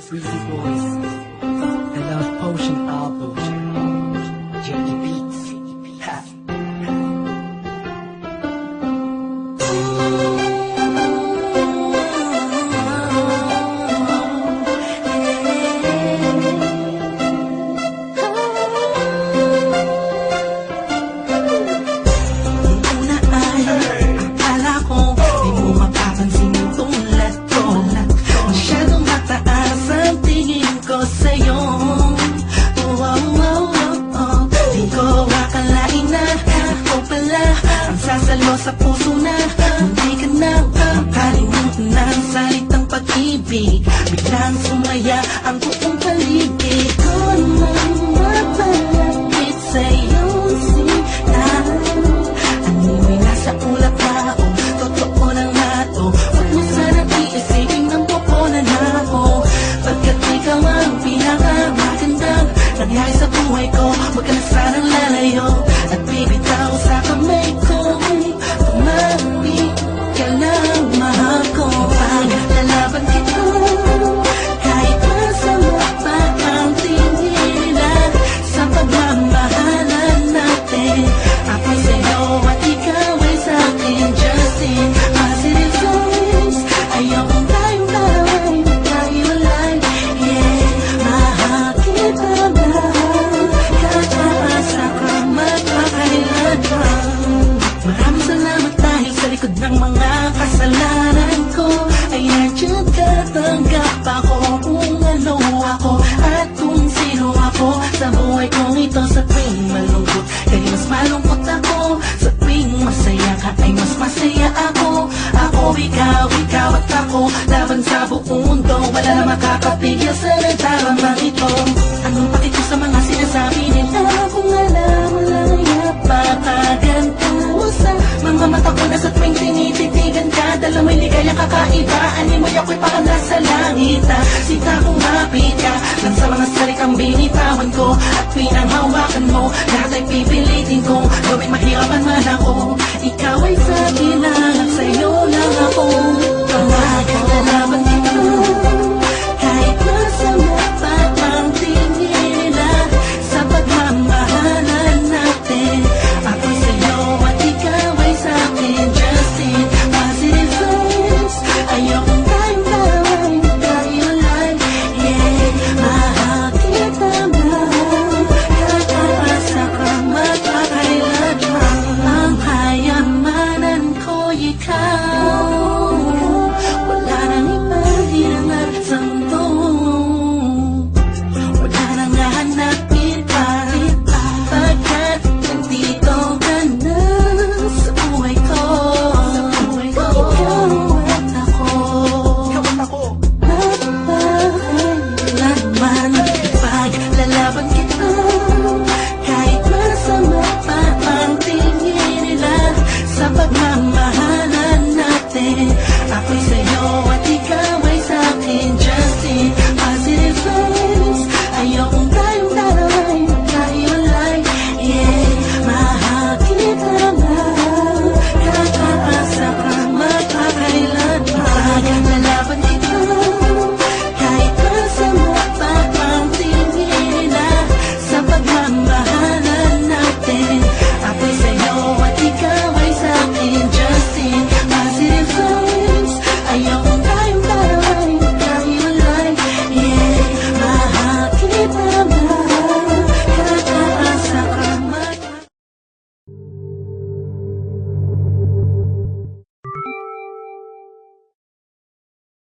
Freezy Boys, the Love Potion album, JD Beats. Ha. Sa puso na, hindi ka na makalimutan ng salitang pag-ibig. Biglang sumaya ang buong paligid ko nang mapalapit sa'yong sinan. Animoy nasa ulap na o totoo lang na to. Huwag mo sanang iisipin ng pupunan na ako, pagkat ikaw ang pinakamagandang nangyari sa buhay ko. Huwag ka na sanang lalayo at bibitaw sa kamay ko. Tumawid ka lang, mahal ko. Paglalaban kita kahit masama pa ang tingin nila sa pagmamahalan natin. Ako'y sa'yo at ikaw ay sa'kin. Just in positive vibes, ayaw kong tayong dalawa'y magkahiwalay. Yeah, mahal kita mahal, kakaasa ka magpakailan pa. Maraming salamat dahil sa likod ng mga kasalanan ko ay nandiyan ka, tanggap ako kung ano ako at kung sino ako sa buhay kong ito. Sa tuwing malungkot kaya mas malungkot ako, sa tuwing masaya ka ay mas masaya ako. Ako, ikaw at ako, laban sa buong mundo, wala na makakapigil sa nagtaramang ito. Anong pati ko sa mga sinasabi nila kung alam mo lang napakaganto sa mga mata ko na sa tuwing tinititigan ka. Dala mo'y ligaya kakaiba, animoy ako'y parang nasa langit na sita kong mapit ka lang sa mga salitang binitawan ko at pinanghawakan mo. Lahat ay pipilitin kong gawing mahirapan man ako.